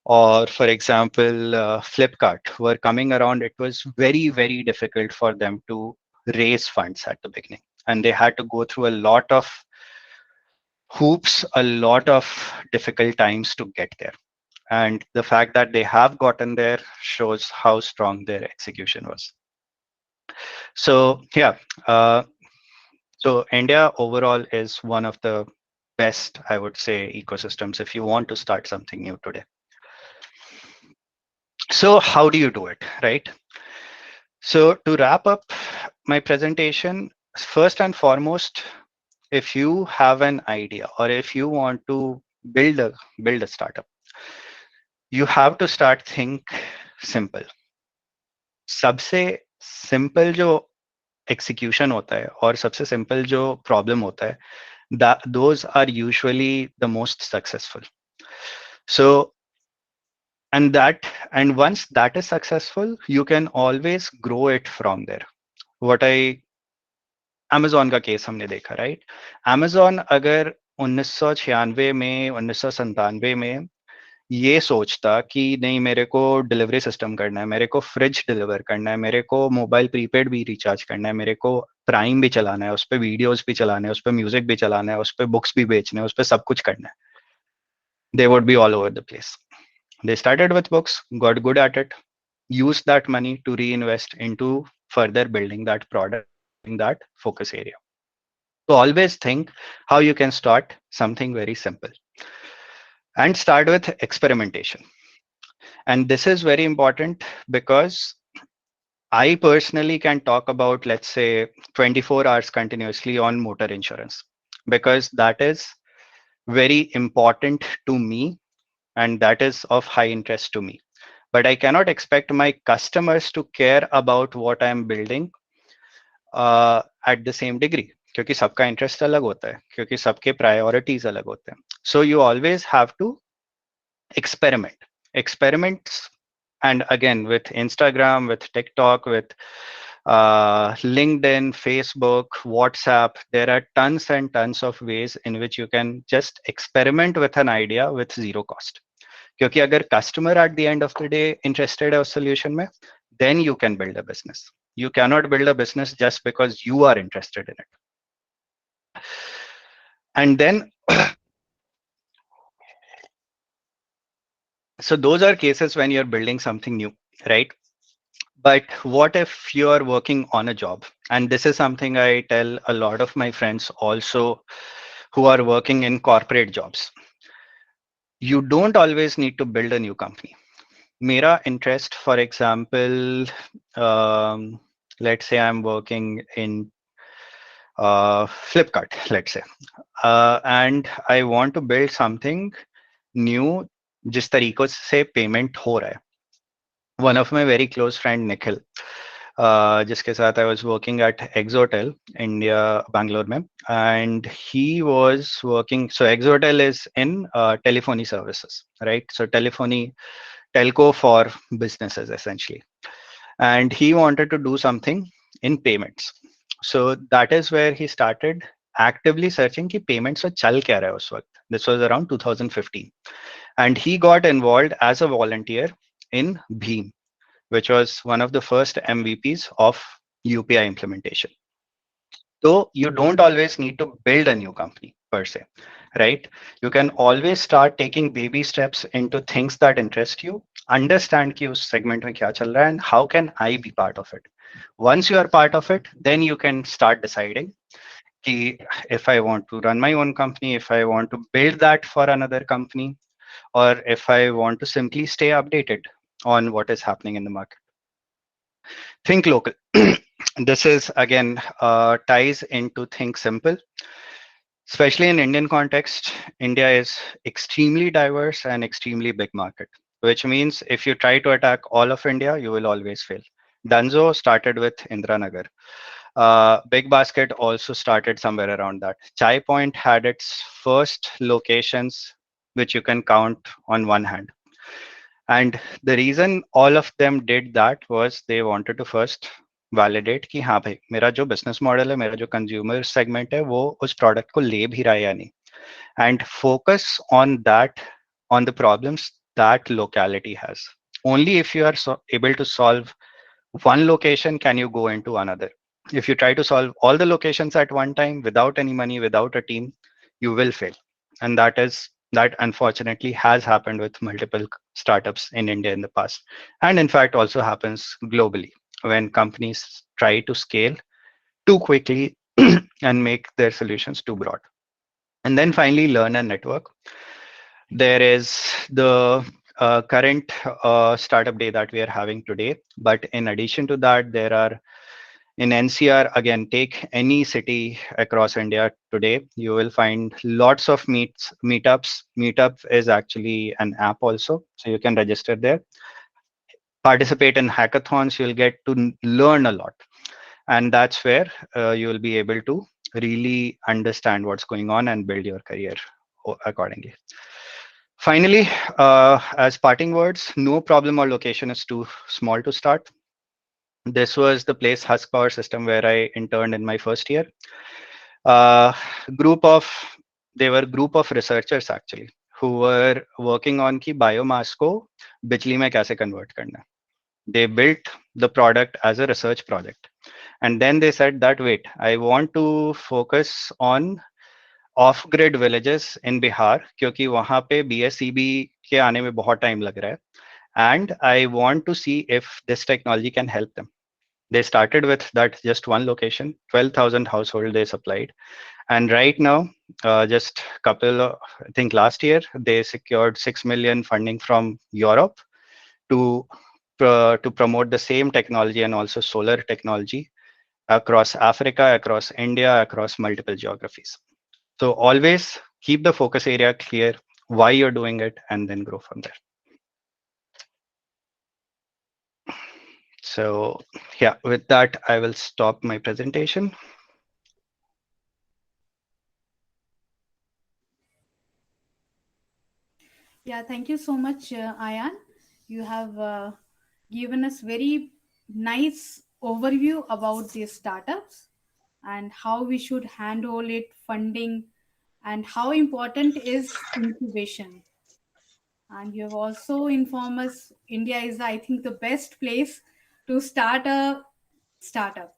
or for example Flipkart were coming around, it was very, very difficult for them to raise funds at the beginning, and they had to go through a lot of hoops, a lot of difficult times to get there. And the fact that they have gotten there shows how strong their execution was. So yeah, so India overall is one of the best, I would say, ecosystems if you want to start something new today. So how do you do it, right? So to wrap up my presentation, first and foremost, if you have an idea or if you want to build a startup, you have to start think simple. सबसे simple जो execution होता है और सबसे simple जो problem होता है, those are usually the most successful. So and once that is successful, you can always grow it from there. Amazon का केस हमने देखा, राइट? Amazon अगर 1996 में 1997 में ये सोचता कि नहीं, मेरे को डिलीवरी सिस्टम करना है, मेरे को फ्रिज डिलीवर करना है, मेरे को मोबाइल प्रीपेड भी रिचार्ज करना है, मेरे को प्राइम भी चलाना है, उस पर वीडियोस भी चलाना है, उस पर म्यूजिक भी चलाना है, उस पर बुक्स भी बेचने हैं, उस पर सब कुछ करना है, they would be all over the place. They started with books, got good at it, used that money to reinvest into further building that product in that focus area. So always think how you can start something very simple and start with experimentation. And this is very important because I personally can talk about, let's say, 24 hours continuously on motor insurance, because that is very important to me and that is of high interest to me. But I cannot expect my customers to care about what I am building at the same degree, क्योंकि सबका interest अलग होता है, क्योंकि सबके priorities अलग होते हैं. So you always have to experiments. And again, with Instagram, with TikTok, with LinkedIn, Facebook, WhatsApp, there are tons and tons of ways in which you can just experiment with an idea with zero cost. क्योंकि अगर customer at the end of the day interested है उस solution में, then you can build a business. You cannot build a business just because you are interested in it. And then so those are cases when you're building something new, right? But what if you're working on a job? And this is something I tell a lot of my friends also who are working in corporate jobs. You don't always need to build a new company. Mera interest, for example, let's say I'm working in Flipkart, let's say, and I want to build something new जिस तरीकों से payment हो रहा है. One of my very close friend Nikhil, जिसके साथ I was working at Exotel India Bangalore में, and he was working, so Exotel is in telephony services, right? So telco for businesses essentially. and he wanted to do something in payments. So that is where he started actively searching ki payments mein chal kya raha hai us waqt. This was around 2015, and he got involved as a volunteer in Bheem, which was one of the first MVPs of UPI implementation. So you don't always need to build a new company per se, right? You can always start taking baby steps into things that interest you. Understand कि उस segment में क्या चल रहा है and how can I be part of it. Once you are part of it, then you can start deciding कि if I want to run my own company, if I want to build that for another company, or if I want to simply stay updated on what is happening in the market. Think local. This is again ties into think simple. Especially in Indian context, India is extremely diverse and extremely big market, which means if you try to attack all of India, you will always fail. Dunzo started with Indranagar. Big Basket also started somewhere around that. Chai Point had its first locations, which you can count on one hand. And the reason all of them did that was they wanted to first validate कि हाँ भाई मेरा जो business model है, मेरा जो consumer segment है, वो उस product को ले भी रहा है या नहीं. And focus on that, on the problems that locality has. Only if you are able to solve one location can you go into another. If you try to solve all the locations at one time without any money, without a team, you will fail. And that unfortunately has happened with multiple startups in India in the past. And in fact, also happens globally when companies try to scale too quickly and make their solutions too broad. And then finally, learn and network. There is the current startup day that we are having today. But in addition to that, there are in NCR, again, take any city across India today, you will find lots of meetups. Meetup is actually an app also, so you can register there. Participate in hackathons, you'll get to learn a lot. And that's where you will be able to really understand what's going on and build your career accordingly. Finally, as parting words, no problem or location is too small to start. This was the place Husk Power System where I interned in my first year. They were group of researchers actually who were working on ki biomass ko bijli mein kaise convert karna. They built the product as a research project. And then they said that, wait, I want to focus on off-grid villages in Bihar क्योंकि वहाँ पे BSEB के आने में बहुत time लग रहा है. And I want to see if this technology can help them. They started with that just one location, 12,000 households they supplied. And right now, I think last year, they secured 6 million funding from Europe to promote the same technology and also solar technology across Africa, across India, across multiple geographies. So always keep the focus area clear, why you're doing it, and then grow from there. So yeah, with that, I will stop my presentation. Yeah, thank you so much, Ayan. You have given us very nice overview about these startups and how we should handle it, funding, and how important is incubation. And you have also informed us India is, I think, the best place to start a startup.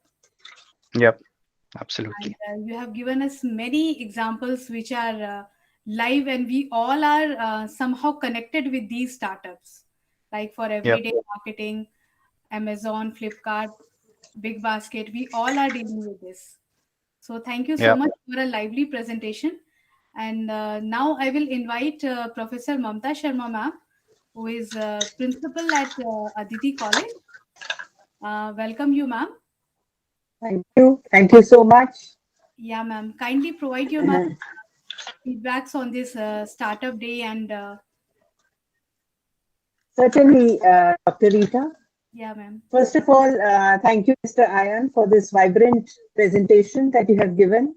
Yep, absolutely. And you have given us many examples which are live, and we all are somehow connected with these startups. Like for everyday marketing, Amazon, Flipkart, Big Basket, we all are dealing with this. So thank you so much for a lively presentation. And now I will invite Professor Mamta Sharma ma'am, who is principal at Aditi College. Welcome you, ma'am. Thank you. Thank you so much. Yeah, ma'am. Kindly provide your feedbacks on this startup day and certainly, Dr. Rita. Yeah, ma'am. First of all, thank you, Mr. Ayan, for this vibrant presentation that you have given.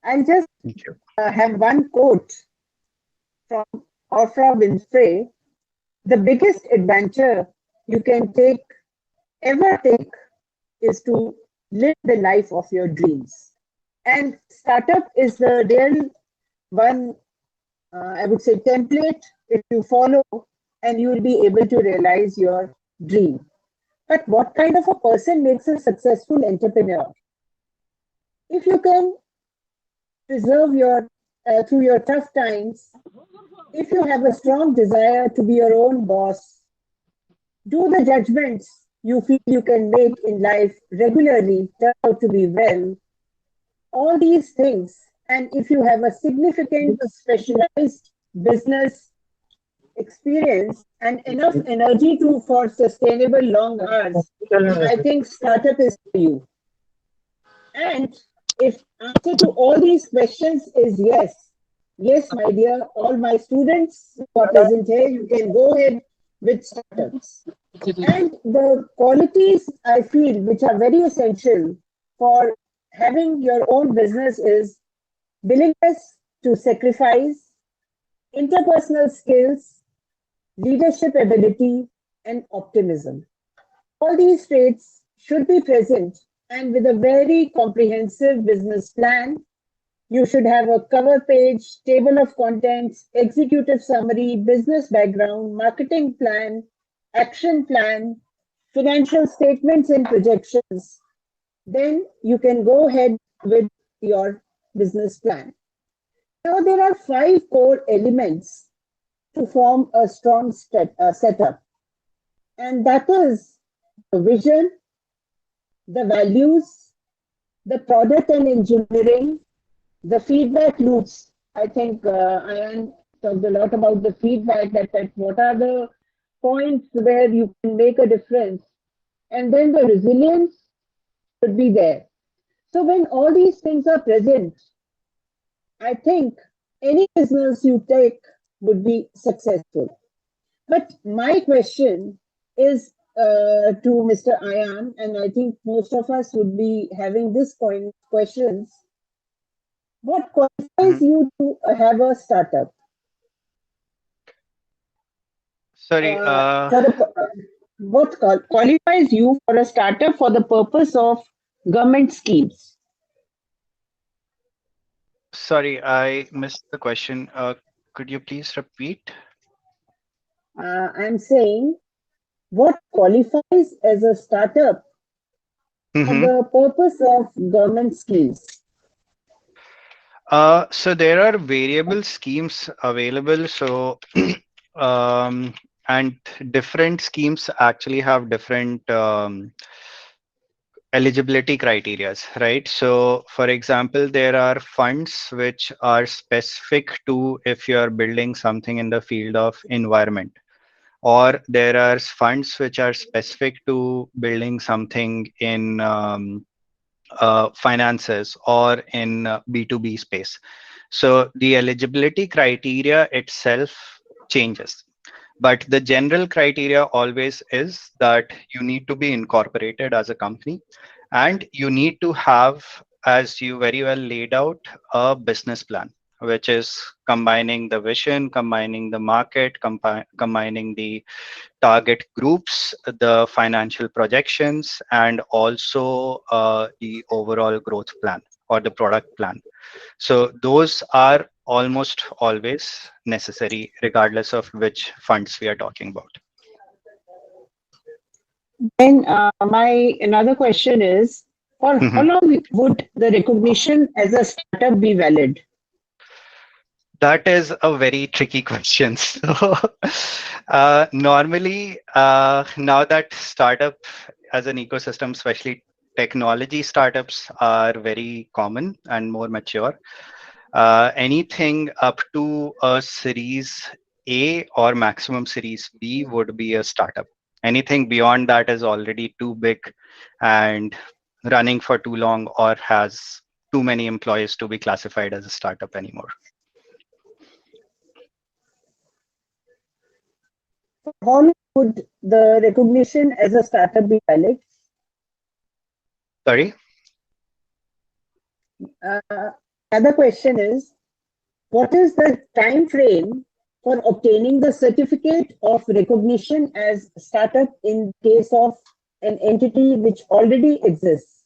I'll just have one quote from Oprah Winfrey. The biggest adventure you can take ever take is to live the life of your dreams. And startup is the real one, I would say, template if you follow, and you will be able to realize your dream. But what kind of a person makes a successful entrepreneur? If you can preserve your through your tough times, if you have a strong desire to be your own boss, do the judgments you feel you can make in life regularly turn out to be well, all these things, and if you have a significant specialized business experience and enough energy to for sustainable long hours, I think startup is for you. And if answer to all these questions is yes, yes, my dear, all my students who are present here, you can go ahead with startups. And the qualities I feel which are very essential for having your own business is willingness to sacrifice, interpersonal skills, leadership ability, and optimism. All these traits should be present, and with a very comprehensive business plan, you should have a cover page, table of contents, executive summary, business background, marketing plan, action plan, financial statements and projections. Then you can go ahead with your business plan. Now, there are 5 core elements to form a strong setup, and that is the vision, the values, the product and engineering, the feedback loops. I think Ayan talked a lot about the feedback, that what are the points where you can make a difference, and then the resilience should be there. So when all these things are present, I think any business you take would be successful. But my question is to Mr. Ayan, and I think most of us would be having this questions. What qualifies you to have a startup? Sorry, What qualifies you for a startup for the purpose of government schemes? sorry, I missed the question. Could you please repeat? I'm saying, what qualifies as a startup for the purpose of government schemes? So there are variable schemes available. So, and different schemes actually have different eligibility criterias, right? So, for example, there are funds which are specific to if you are building something in the field of environment, or there are funds which are specific to building something in finances or in B2B space. So the eligibility criteria itself changes. But the general criteria always is that you need to be incorporated as a company, and you need to have, as you very well laid out, a business plan, which is combining the vision, combining the market, combining the target groups, the financial projections, and also the overall growth plan or the product plan. So those are almost always necessary, regardless of which funds we are talking about. Then my another question is, for how long would the recognition as a startup be valid? That is a very tricky question. So normally, now that startup as an ecosystem, especially technology startups, are very common and more mature. Anything up to a series A or maximum series B would be a startup. Anything beyond that is already too big and running for too long, or has too many employees to be classified as a startup anymore. How long would the recognition as a startup be valid? Sorry? Another question is, what is the time frame for obtaining the certificate of recognition as startup in case of an entity which already exists?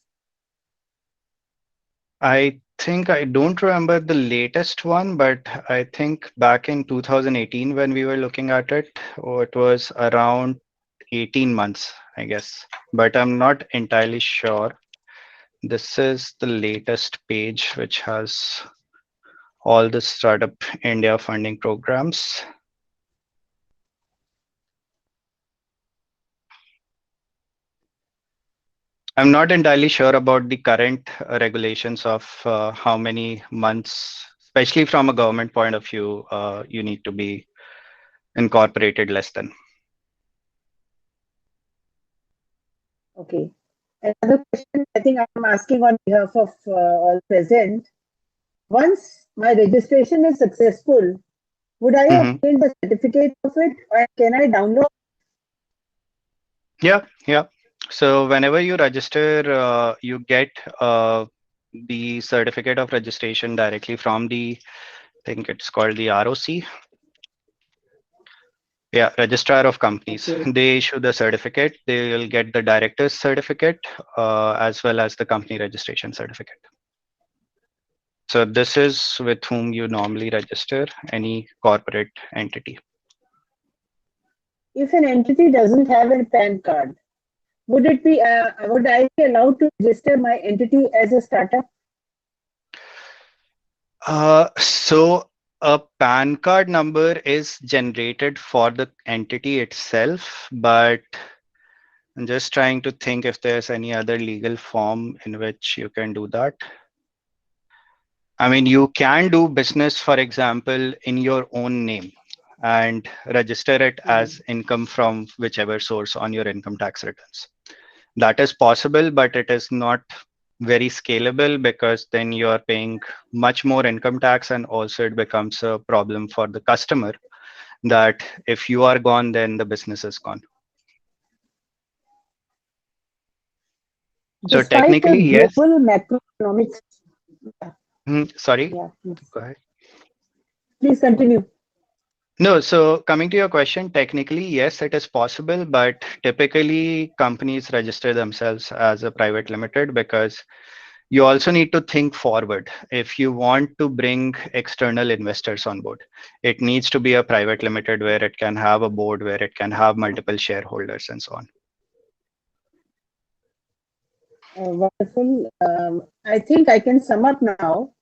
I think I don't remember the latest one, but I think back in 2018 when we were looking at it, it was around 18 months, I guess. But I'm not entirely sure. This is the latest page, which has all the Startup India funding programs. I'm not entirely sure about the current regulations of how many months, especially from a government point of view, you need to be incorporated less than. Okay. Another question I think I'm asking on behalf of all present. Once my registration is successful, would I Mhm. obtain the certificate of it, or can I download? Yeah, yeah. So whenever you register, you get the certificate of registration directly from the, I think it's called the ROC. Yeah, Registrar of Companies. Okay. They issue the certificate. They will get the director's certificate as well as the company registration certificate. So this is with whom you normally register any corporate entity. If an entity doesn't have a PAN card, would I be allowed to register my entity as a startup? So a PAN card number is generated for the entity itself, but I'm just trying to think if there's any other legal form in which you can do that. I mean, you can do business, for example, in your own name and register it as income from whichever source on your income tax returns. That is possible, but it is not very scalable because then you are paying much more income tax, and also it becomes a problem for the customer that if you are gone, then the business is gone. So Despite the technically, yes. global macroeconomics. Sorry, Yeah, go ahead. please continue. No, so coming to your question, technically, yes, it is possible, but typically companies register themselves as a private limited because you also need to think forward. If you want to bring external investors on board, it needs to be a private limited where it can have a board, where it can have multiple shareholders and so on. Wonderful. I think I can sum up now.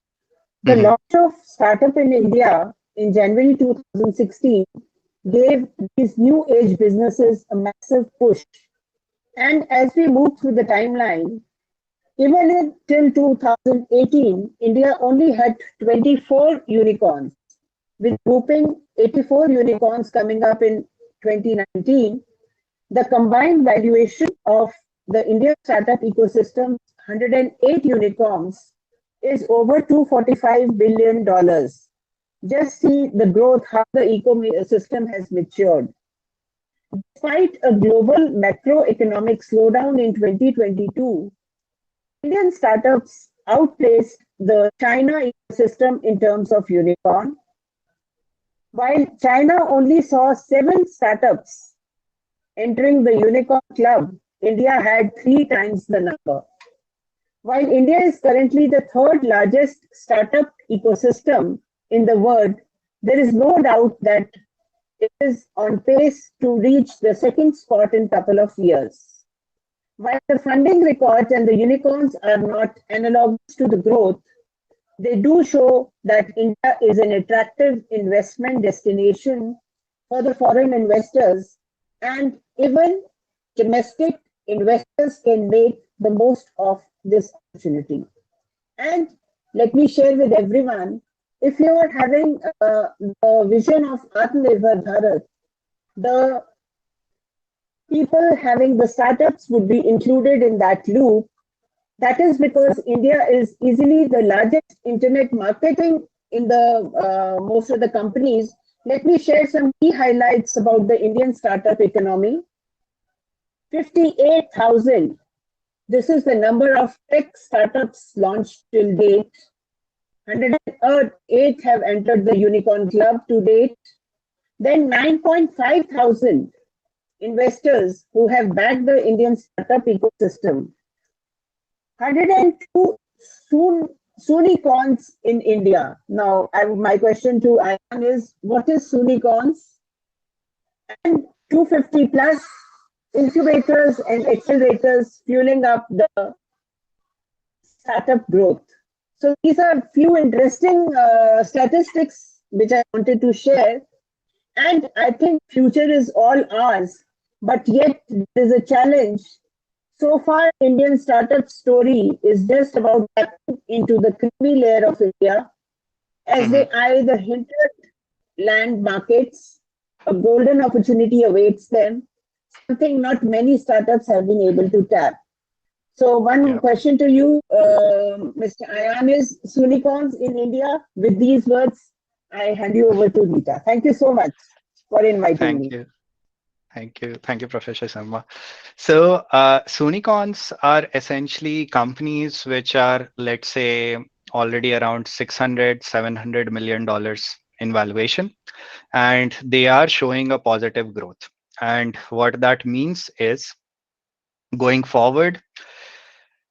The Mhm. launch of startup in India in January 2016 gave these new age businesses a massive push. And as we move through the timeline, even till 2018, India only had 24 unicorns, with whooping 84 unicorns coming up in 2019. The combined valuation of the Indian startup ecosystem, 108 unicorns, is over $245 billion. Just see the growth, how the ecosystem has matured. Despite a global macroeconomic slowdown in 2022, Indian startups outpaced the China ecosystem in terms of unicorn. While China only saw 7 startups entering the unicorn club, India had 3 times the number. While India is currently the third largest startup ecosystem in the world, there is no doubt that it is on pace to reach the second spot in a couple of years. While the funding records and the unicorns are not analogous to the growth, they do show that India is an attractive investment destination for the foreign investors, and even domestic investors can make the most of this opportunity. And let me share with everyone, if you are having the vision of Atmanirbhar Bharat, the people having the startups would be included in that loop. That is because India is easily the largest internet marketing in the most of the companies. Let me share some key highlights about the Indian startup economy. 58,000. This is the number of tech startups launched till date. 108 have entered the Unicorn Club to date. Then 9.5 thousand investors who have backed the Indian startup ecosystem. 102 Soonicorns in India. Now, my question to Ayan is, what is Soonicorns? And 250 plus incubators and accelerators fueling up the startup growth. So these are few interesting statistics which I wanted to share. And I think future is all ours, but yet there is a challenge. So far, Indian startup story is just about tapping into the creamy layer of India as they eye the hinterland markets. A golden opportunity awaits them, something not many startups have been able to tap. So one question to you, Mr. Ayan, is Soonicorns in India? With these words, I hand you over to Rita. Thank you so much for inviting me. Thank you. Thank you, Professor Sharma. So, Soonicorns are essentially companies which are, let's say, already around 600, $700 million in valuation, and they are showing a positive growth. And what that means is, going forward,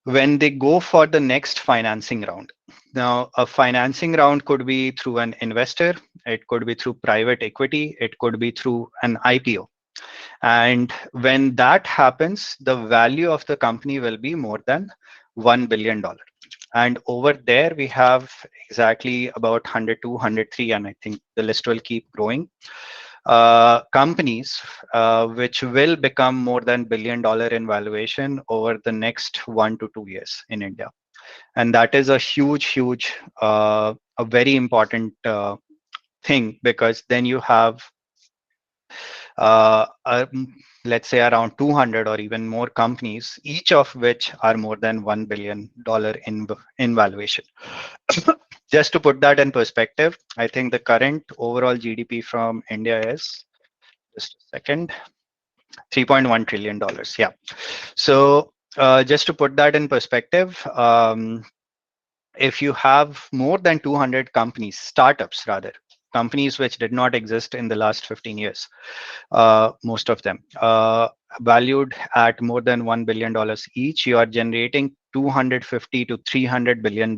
when they go for the next financing round. Now, a financing round could be through an investor, it could be through private equity, it could be through an IPO. And when that happens, the value of the company will be more than $1 billion. And over there, we have exactly about 102, 103, and I think the list will keep growing. Companies which will become more than $1 billion in valuation over the next 1 to 2 years in India. And that is a huge, a very important thing, because then you have let's say around 200 or even more companies, each of which are more than $1 billion in valuation. Just to put that in perspective, I think the current overall GDP from India is, just a second, $3.1 trillion. Yeah. So just to put that in perspective, if you have more than 200 companies, startups rather, companies which did not exist in the last 15 years, most of them valued at more than $1 billion each, you are generating $250 to $300 billion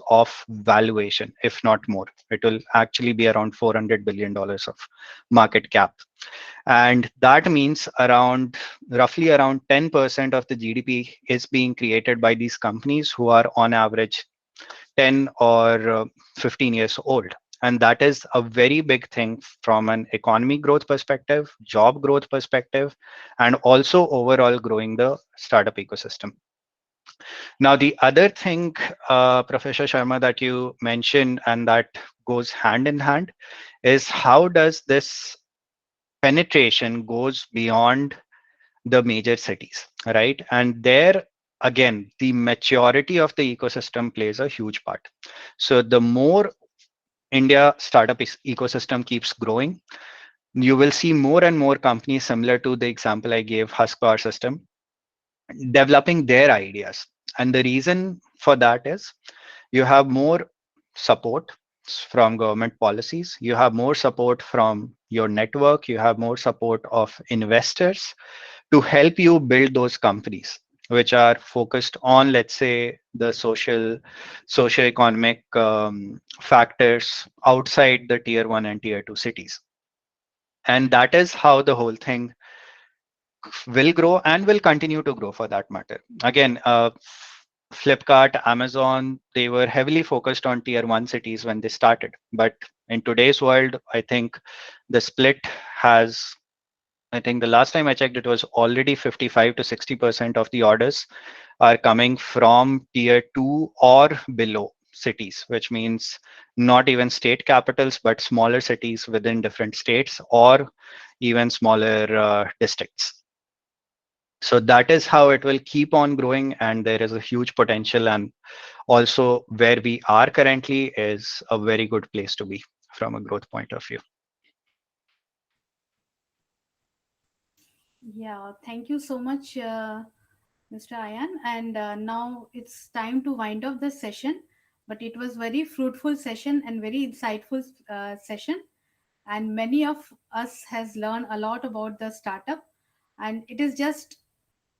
of valuation, if not more. It will actually be around $400 billion of market cap. And that means roughly around 10% of the GDP is being created by these companies who are on average 10 or 15 years old. And that is a very big thing from an economy growth perspective, job growth perspective, and also overall growing the startup ecosystem. Now, the other thing, Professor Sharma, that you mentioned, and that goes hand in hand, is how does this penetration goes beyond the major cities, right? And there, again, the maturity of the ecosystem plays a huge part. So the more India startup ecosystem keeps growing, you will see more and more companies, similar to the example I gave, Husk Power System, developing their ideas. And the reason for that is you have more support from government policies, you have more support from your network, you have more support of investors to help you build those companies which are focused on, let's say, the socio-economic factors outside the tier 1 and tier 2 cities. And that is how the whole thing will grow and will continue to grow, for that matter. Again, Flipkart, Amazon, they were heavily focused on tier 1 cities when they started. But in today's world, I think the split has, I think the last time I checked, it was already 55 to 60% of the orders are coming from tier 2 or below cities, which means not even state capitals, but smaller cities within different states or even smaller districts. So that is how it will keep on growing, and there is a huge potential, and also where we are currently is a very good place to be from a growth point of view. Yeah, thank you so much, Mr. Ayan. And now it's time to wind up this session. But it was very fruitful session and very insightful session. And many of us has learned a lot about the startup. and it is just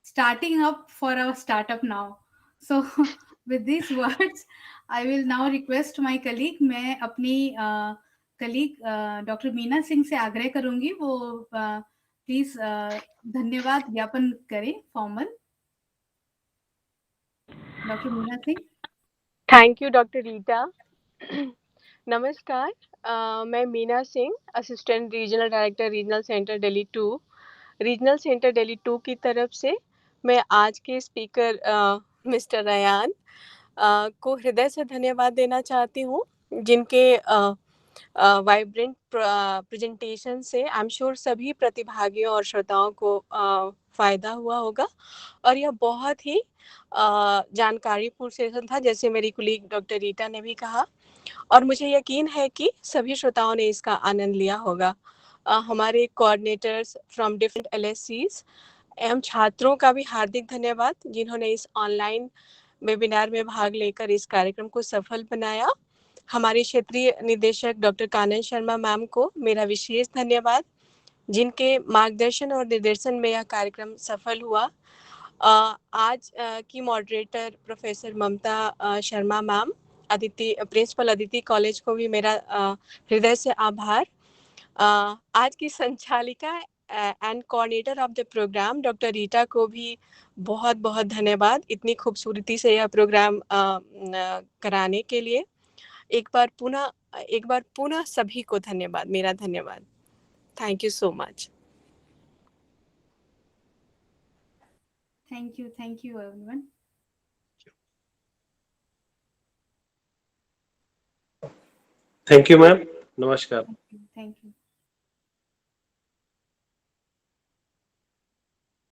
starting up for our startup now. So with these words, I will now request my colleague. मैं अपनी colleague doctor Meena Singh से आग्रह करूंगी वो please धन्यवाद ज्ञापन करें formal. Doctor Meena Singh. Thank you doctor Rita. नमस्कार, मैं Meena Singh, assistant regional director regional centre Delhi 2. Regional centre Delhi 2 की तरफ से मैं आज के स्पीकर मिस्टर रयान को हृदय से धन्यवाद देना चाहती हूँ, जिनके वाइब्रेंट प्रेजेंटेशन से आई एम श्योर सभी प्रतिभागियों और श्रोताओं को फ़ायदा हुआ होगा और यह बहुत ही जानकारीपूर्ण सेशन था, जैसे मेरी कुलीग डॉक्टर रीटा ने भी कहा, और मुझे यकीन है कि सभी श्रोताओं ने इसका आनंद लिया होगा. हमारे कोऑर्डिनेटर्स फ्रॉम डिफरेंट LSCs एवं छात्रों का भी हार्दिक धन्यवाद, जिन्होंने इस ऑनलाइन वेबिनार में भाग लेकर इस कार्यक्रम को सफल बनाया. हमारे क्षेत्रीय निदेशक डॉक्टर कानन शर्मा मैम को मेरा विशेष धन्यवाद, जिनके मार्गदर्शन और निर्देशन में यह कार्यक्रम सफल हुआ. आज की moderator professor Mamta Sharma ma'am, principal Aditi college को भी मेरा हृदय से आभार. आज की संचालिका and coordinator of the programme doctor Rita को भी बहुत बहुत धन्यवाद, इतनी खूबसूरती से यह प्रोग्राम कराने के लिए. एक बार पुनः सभी को धन्यवाद, मेरा धन्यवाद. Thank you so much. Thank you everyone. Thank you ma'am. नमस्कार.